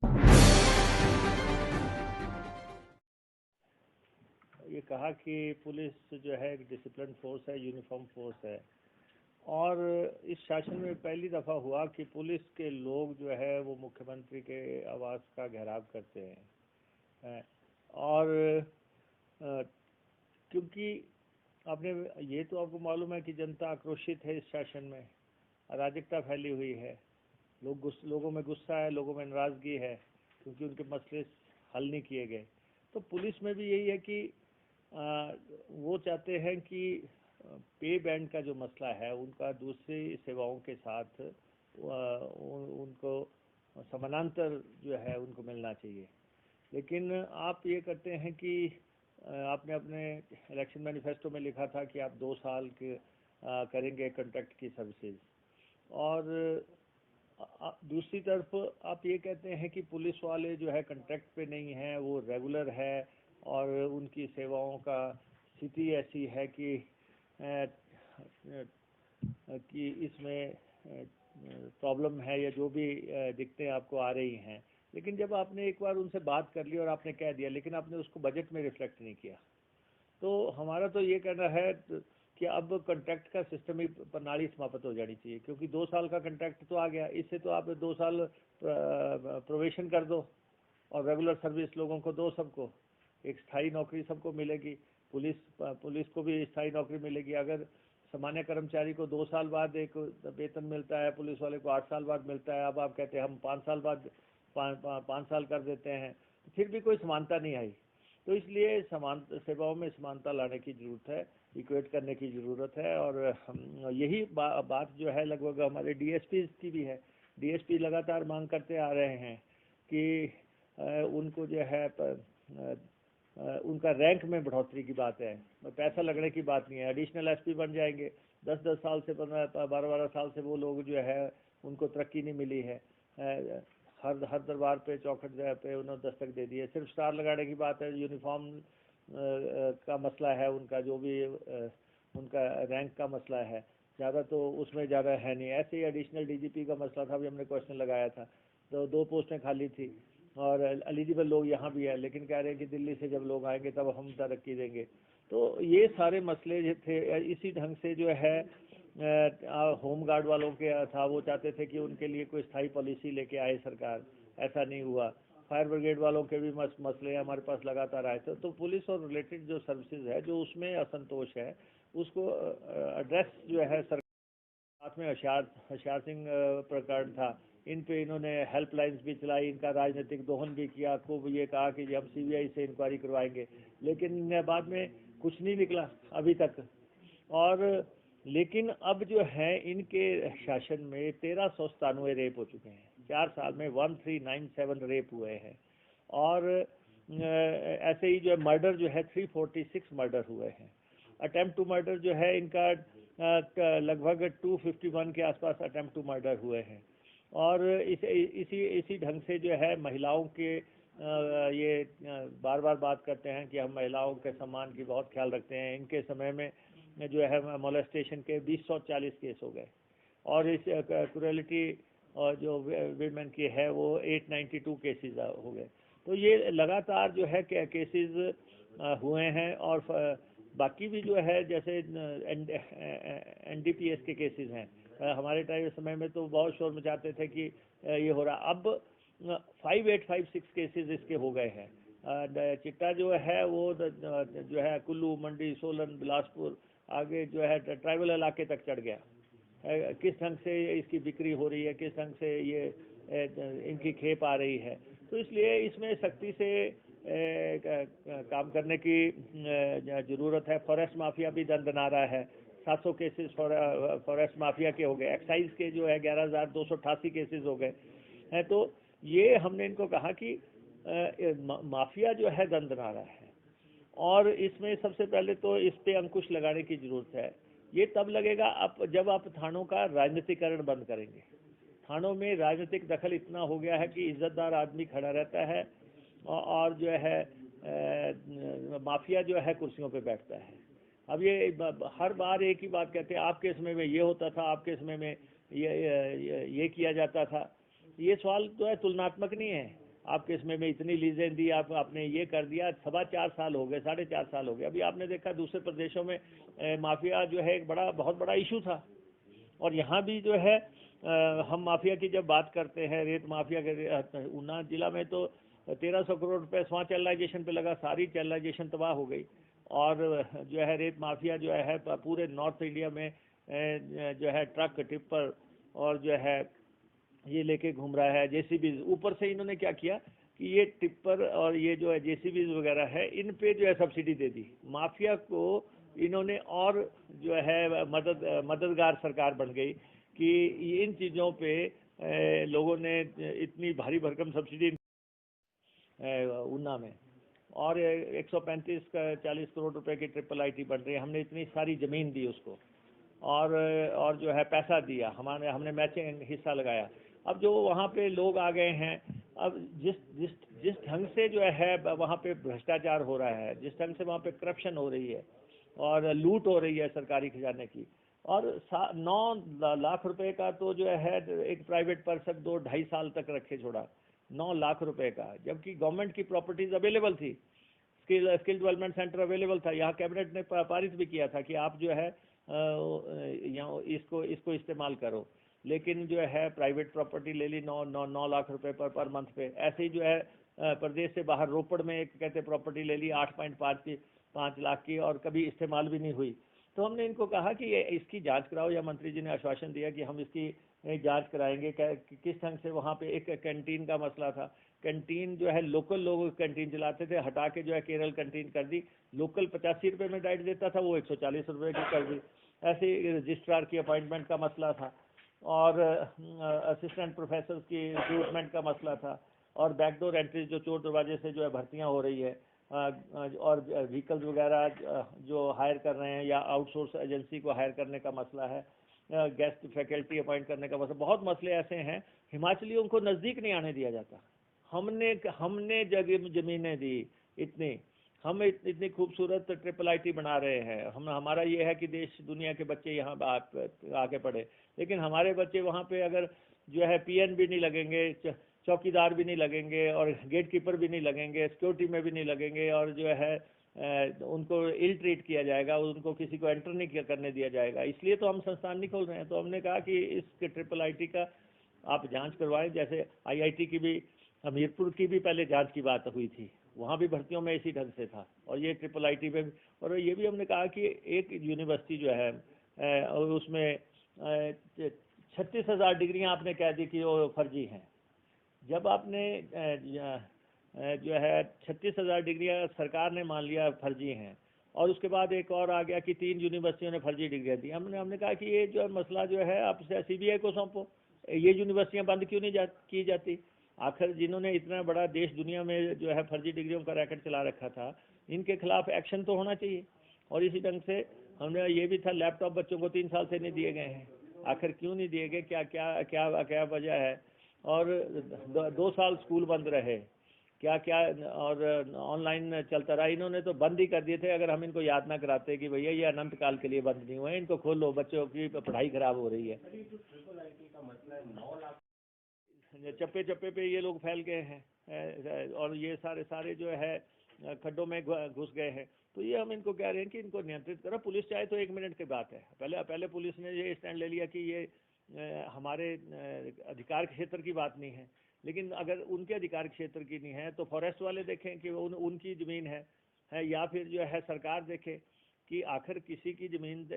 ये कहा कि पुलिस जो है एक डिसिप्लिन फोर्स है, यूनिफॉर्म फोर्स है। और इस शासन में पहली दफ़ा हुआ कि पुलिस के लोग जो है वो मुख्यमंत्री के आवास का घेराव करते हैं। और क्योंकि आपने ये तो आपको मालूम है कि जनता आक्रोशित है, इस शासन में अराजकता फैली हुई है, लोगों में गुस्सा है, लोगों में नाराज़गी है, क्योंकि उनके मसले हल नहीं किए गए। तो पुलिस में भी यही है कि वो चाहते हैं कि पे बैंड का जो मसला है उनका दूसरी सेवाओं के साथ उनको समानांतर जो है उनको मिलना चाहिए। लेकिन आप ये करते हैं कि आपने अपने इलेक्शन मैनिफेस्टो में लिखा था कि आप 2 साल के करेंगे कॉन्ट्रैक्ट की सर्विसेज, और दूसरी तरफ आप ये कहते हैं कि पुलिस वाले जो है कॉन्ट्रैक्ट पे नहीं हैं, वो रेगुलर है, और उनकी सेवाओं का स्थिति ऐसी है कि इसमें प्रॉब्लम है, या जो भी दिक्कतें आपको आ रही हैं। लेकिन जब आपने एक बार उनसे बात कर ली और आपने कह दिया, लेकिन आपने उसको बजट में रिफ्लेक्ट नहीं किया, तो हमारा तो ये कहना है कि अब कॉन्ट्रैक्ट का सिस्टम ही प्रणाली समाप्त हो जानी चाहिए, क्योंकि 2 साल का कॉन्ट्रैक्ट तो आ गया, इससे तो आप 2 साल प्रोबेशन कर दो और रेगुलर सर्विस लोगों को दो, सबको एक स्थायी नौकरी सबको मिलेगी। पुलिस को भी स्थायी नौकरी मिलेगी। अगर सामान्य कर्मचारी को 2 साल बाद एक वेतन मिलता है, पुलिस वाले को 8 साल बाद मिलता है, अब आप कहते हैं हम 5 साल बाद 5 साल कर देते हैं, फिर भी कोई समानता नहीं आई। तो इसलिए समान सेवाओं में समानता लाने की ज़रूरत है, इक्वेट करने की ज़रूरत है। और यही बात जो है लगभग हमारे डीएसपी की भी है। डीएसपी लगातार मांग करते आ रहे हैं कि उनको जो है उनका रैंक में बढ़ोतरी की बात है, पैसा लगने की बात नहीं है। एडिशनल एसपी बन जाएंगे, 10-10 साल से 12-12 साल से वो लोग जो है उनको तरक्की नहीं मिली है। हर दरबार पे चौखट पे उन्होंने दस्तक दे दी है। सिर्फ स्टार लगाने की बात है, यूनिफॉर्म का मसला है, उनका जो भी उनका रैंक का मसला है, ज़्यादा तो उसमें ज़्यादा है नहीं। ऐसे ही एडिशनल डीजीपी का मसला था, भी हमने क्वेश्चन लगाया था, तो 2 पोस्टें खाली थी और एलिजिबल लोग यहाँ भी है, लेकिन कह रहे हैं कि दिल्ली से जब लोग आएंगे तब हम तरक्की देंगे। तो ये सारे मसले जो थे, इसी ढंग से जो है होम गार्ड वालों के था, वो चाहते थे कि उनके लिए कोई स्थायी पॉलिसी लेके आए सरकार, ऐसा नहीं हुआ। फायर ब्रिगेड वालों के भी मसले हमारे पास लगातार आए थे। तो पुलिस और रिलेटेड जो सर्विसेज है, जो उसमें असंतोष है, उसको एड्रेस जो है सरकार। साथ में होशियार सिंह प्रकरण था, इन पे इन्होंने हेल्पलाइंस भी चलाई, इनका राजनीतिक दोहन भी किया, खूब ये कहा कि हम सीबीआई से इंक्वायरी करवाएंगे, लेकिन बाद में कुछ नहीं निकला अभी तक। और लेकिन अब जो है इनके शासन में 1397 रेप हो चुके हैं 4 साल में, 1397 रेप हुए हैं। और ऐसे ही जो है मर्डर जो है 346 मर्डर हुए हैं। अटेम्प्ट टू मर्डर जो है इनका लगभग 251 के आसपास अटेम्प्ट टू मर्डर हुए हैं। और इसी ढंग से जो है महिलाओं के ये बार बार बात करते हैं कि हम महिलाओं के सम्मान की बहुत ख्याल रखते हैं। इनके समय में जो है मोलेस्टेशन के 240 केस हो गए, और इस क्रूरलिटी और जो वीमेन की है वो 892 केसेस हो गए। तो ये लगातार जो है केसेस हुए हैं। और बाकी भी जो है जैसे एनडीपीएस के केसेस हैं, हमारे टाइम समय में तो बहुत शोर मचाते थे कि ये हो रहा। अब 5856 केसेस इसके हो गए हैं। चिट्टा जो है वो जो है कुल्लू, मंडी, सोलन, बिलासपुर, आगे जो है ट्राइबल इलाके तक चढ़ गया। किस ढंग से इसकी बिक्री हो रही है, किस ढंग से ये इनकी खेप आ रही है। तो इसलिए इसमें सख्ती से काम करने की ज़रूरत है। फॉरेस्ट माफिया भी दंदनारा है, 700 केसेस फॉरेस्ट माफिया के हो गए। एक्साइज के जो है 11,288 केसेस हो गए हैं। तो ये हमने इनको कहा कि माफिया जो है दंदनारा है, और इसमें सबसे पहले तो इस पे अंकुश लगाने की ज़रूरत है। ये तब लगेगा जब आप थानों का राजनीतिकरण बंद करेंगे। थानों में राजनीतिक दखल इतना हो गया है कि इज्जतदार आदमी खड़ा रहता है और जो है माफिया जो है कुर्सियों पे बैठता है। अब ये हर बार एक ही बात कहते हैं, आपके समय में ये होता था, आपके समय में ये किया जाता था। ये सवाल तो है तुलनात्मक नहीं है। आपके इसमें में इतनी लीजें दी, आपने ये कर दिया। 4.25 साल हो गए, 4.5 साल हो गए। अभी आपने देखा दूसरे प्रदेशों में माफिया जो है एक बहुत बड़ा इशू था। और यहाँ भी जो है हम माफिया की जब बात करते हैं, रेत माफिया के, ऊना जिला में तो 1300 करोड़ रुपए स्वां चैनलाइजेशन पे लगा, सारी चैनलाइजेशन तबाह हो गई। और जो है रेत माफिया जो है पूरे नॉर्थ इंडिया में जो है ट्रक टिप्पर और जो है ये लेके घूम रहा है। जेसीबी ऊपर से इन्होंने क्या किया कि ये टिप्पर और ये जो है जेसीबी वगैरह है, इन पे जो है सब्सिडी दे दी माफिया को इन्होंने। और जो है मददगार सरकार बन गई कि इन चीज़ों पे लोगों ने इतनी भारी भरकम सब्सिडी ऊना में। और 135-40 करोड़ रुपए की ट्रिपल आईटी बन रही है। हमने इतनी सारी ज़मीन दी उसको और जो है पैसा दिया, हमने मैचिंग हिस्सा लगाया। अब जो वहाँ पे लोग आ गए हैं, अब जिस ढंग से जो है वहाँ पे भ्रष्टाचार हो रहा है, जिस ढंग से वहाँ पे करप्शन हो रही है और लूट हो रही है सरकारी खजाने की। और 9 लाख रुपए का तो जो है एक प्राइवेट पर्सन 2-2.5 साल तक रखे छोड़ा, 9 लाख रुपए का, जबकि गवर्नमेंट की प्रॉपर्टीज अवेलेबल थी, स्किल डेवलपमेंट सेंटर अवेलेबल था। यहाँ कैबिनेट ने पारित भी किया था कि आप जो है यहाँ इसको इस्तेमाल करो। लेकिन जो है प्राइवेट प्रॉपर्टी ले ली 9 लाख रुपए पर मंथ पे। ऐसे ही जो है प्रदेश से बाहर रोपड़ में एक कहते प्रॉपर्टी ले ली 8.5 लाख की, और कभी इस्तेमाल भी नहीं हुई। तो हमने इनको कहा कि इसकी जांच कराओ, या मंत्री जी ने आश्वासन दिया कि हम इसकी जांच कराएंगे। किस ढंग से वहाँ पे एक कैंटीन का मसला था, कैंटीन जो है लोकल लोग कैंटीन चलाते थे, हटा के जो है केरल कैंटीन कर दी। लोकल 85 रुपये में डाइट देता था, वो 140 रुपये की कर दी। ऐसे ही रजिस्ट्रार की अपॉइंटमेंट का मसला था, और असिस्टेंट प्रोफेसर की रिक्रूटमेंट का मसला था, और बैकडोर एंट्री जो चोर दरवाजे से जो है भर्तियां हो रही है, और व्हीकल्स वगैरह जो हायर कर रहे हैं या आउटसोर्स एजेंसी को हायर करने का मसला है, गेस्ट फैकल्टी अपॉइंट करने का मसला। बहुत मसले ऐसे हैं। हिमाचलियों को नज़दीक नहीं आने दिया जाता। हमने जगह ज़मीनें दी इतनी, हम इतनी खूबसूरत ट्रिपल आईटी बना रहे हैं। हमारा ये है कि देश दुनिया के बच्चे यहाँ आके पढ़े, लेकिन हमारे बच्चे वहाँ पे अगर जो है पीएन भी नहीं लगेंगे, चौकीदार भी नहीं लगेंगे, और गेट कीपर भी नहीं लगेंगे, सिक्योरिटी में भी नहीं लगेंगे, और जो है उनको इल ट्रीट किया जाएगा, उनको किसी को एंटर नहीं करने दिया जाएगा। इसलिए तो हम संस्थान नहीं खोल रहे हैं। तो हमने कहा कि इस ट्रिपल आईटी का आप जांच करवाएं। जैसे आईआईटी की भी, हमीरपुर की भी पहले जांच की बात हुई थी, वहाँ भी भर्तियों में इसी ढंग से था, और ये ट्रिपल आईटी पे। और ये भी हमने कहा कि एक यूनिवर्सिटी जो है और उसमें 36,000 डिग्रियाँ आपने कह दी कि वो फर्जी हैं। जब आपने जो है 36,000 डिग्रियाँ सरकार ने मान लिया फर्जी हैं, और उसके बाद एक और आ गया कि 3 यूनिवर्सिटियों ने फर्जी डिग्रियाँ दी, हमने कहा कि ये जो मसला जो है आप सीबीआई को सौंपो। ये यूनिवर्सिटियाँ बंद क्यों नहीं की जाती? आखिर जिन्होंने इतना बड़ा देश दुनिया में जो है फर्जी डिग्रियों का रैकेट चला रखा था, इनके खिलाफ एक्शन तो होना चाहिए। और इसी ढंग से हमने ये भी था, लैपटॉप बच्चों को 3 साल से नहीं दिए गए हैं। आखिर क्यों नहीं दिए गए? क्या क्या क्या क्या वजह है? और 2 साल स्कूल बंद रहे, क्या क्या, और ऑनलाइन चलता रहा। इन्होंने तो बंद ही कर दिए थे। अगर हम इनको याद ना कराते कि भैया ये अनंत काल के लिए बंद नहीं हुए, इनको खोलो, बच्चों की पढ़ाई खराब हो रही है। चप्पे चप्पे पे ये लोग फैल गए हैं, और ये सारे जो है खड्डों में घुस गए हैं। तो ये हम इनको कह रहे हैं कि इनको नियंत्रित करो। पुलिस चाहे तो 1 मिनट की बात है, पहले पुलिस ने ये स्टैंड ले लिया कि ये हमारे अधिकार क्षेत्र की बात नहीं है। लेकिन अगर उनके अधिकार क्षेत्र की नहीं है तो फॉरेस्ट वाले देखें कि उनकी ज़मीन है, या फिर जो है सरकार देखे कि आखिर किसी की ज़मीन,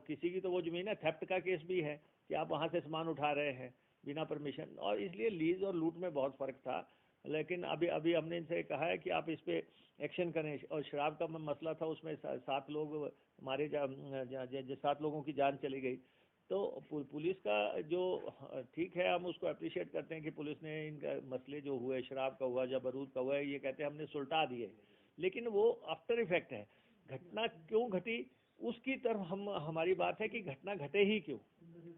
किसी की तो वो ज़मीन है। थेफ्ट का केस भी है कि आप वहाँ से सामान उठा रहे हैं बिना परमिशन, और इसलिए लीज और लूट में बहुत फ़र्क था। लेकिन अभी हमने इनसे कहा है कि आप इस पर एक्शन करें। और शराब का मसला था, उसमें 7 लोग मारे, 7 लोगों की जान चली गई। तो पुलिस का जो, ठीक है, हम उसको अप्रिशिएट करते हैं कि पुलिस ने इनका मसले जो हुए, शराब का हुआ या बारूद का हुआ है, ये कहते हैं हमने सुलटा दिए, लेकिन वो आफ्टर इफेक्ट है। घटना क्यों घटी उसकी तरफ हमारी बात है कि घटना घटे ही क्यों।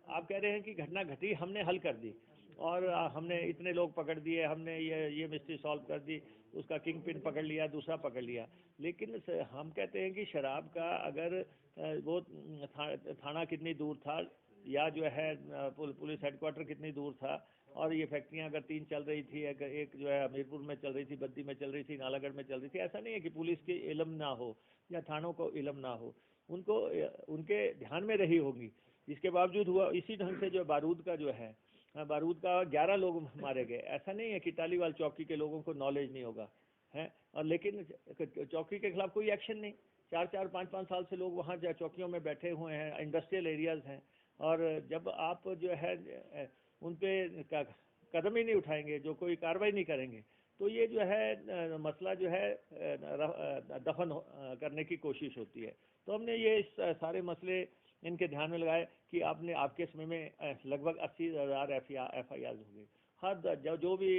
आप कह रहे हैं कि घटना घटी, हमने हल कर दी, और हमने इतने लोग पकड़ दिए, हमने ये मिस्ट्री सॉल्व कर दी, उसका किंग पिन पकड़ लिया, दूसरा पकड़ लिया। लेकिन हम कहते हैं कि शराब का अगर वो थाना कितनी दूर था, या जो है पुलिस हेडक्वार्टर कितनी दूर था, और ये फैक्ट्रियां अगर 3 चल रही थी, अगर एक जो है हमीरपुर में चल रही थी, बद्दी में चल रही थी, नालागढ़ में चल रही थी, ऐसा नहीं है कि पुलिस की इल्म ना हो या थानों को इल्म ना हो, उनको उनके ध्यान में रही होगी। इसके बावजूद हुआ इसी ढंग से जो बारूद का जो है, बारूद का 11 लोग मारे गए। ऐसा नहीं है कि टालीवाल चौकी के लोगों को नॉलेज नहीं होगा है, और लेकिन चौकी के खिलाफ कोई एक्शन नहीं। 4-4, 5-5 साल से लोग वहाँ चौकियों में बैठे हुए हैं, इंडस्ट्रियल एरियाज हैं, और जब आप जो है उन पे कदम ही नहीं उठाएंगे, जो कोई कार्रवाई नहीं करेंगे, तो ये जो है मसला जो है दफन करने की कोशिश होती है। तो हमने ये सारे मसले इनके ध्यान में लगाए कि आपने आपके समय में लगभग 80,000 FIR हो गई। हर जो भी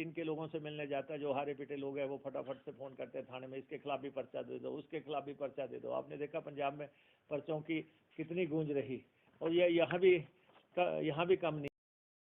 इनके लोगों से मिलने जाता है, जो हारे पीटे लोग हैं, वो फटाफट से फ़ोन करते हैं थाने में, इसके खिलाफ भी पर्चा दे दो, उसके खिलाफ भी पर्चा दे दो। आपने देखा पंजाब में पर्चों की कितनी गूंज रही, और ये यहाँ भी कम नहीं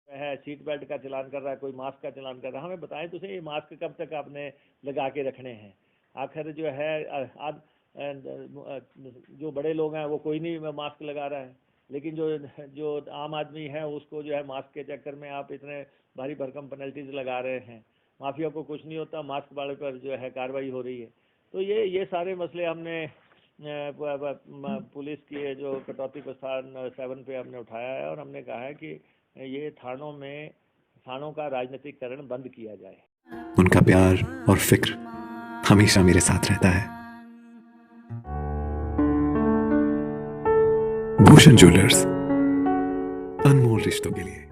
है। सीट बेल्ट का चलान कर रहा है, कोई मास्क का चलान कर रहा है। हमें बताएं तो सही, ये मास्क कब तक आपने लगा के रखने हैं? आखिर जो है आज जो बड़े लोग हैं वो कोई नहीं मास्क लगा रहा है, लेकिन जो आम आदमी है उसको जो है मास्क के चक्कर में आप इतने भारी भरकम पेनल्टीज लगा रहे हैं। माफिया को कुछ नहीं होता, मास्क वाले पर जो है कार्रवाई हो रही है। तो ये सारे मसले हमने पुलिस की जो कटौती प्रस्थान 7 पे हमने उठाया है, और हमने कहा है कि ये थानों का राजनीतिकरण बंद किया जाए। उनका प्यार और फिक्र हमेशा मेरे साथ रहता है। भूषण ज्वेलर्स, अनमोल रिश्तों के लिए।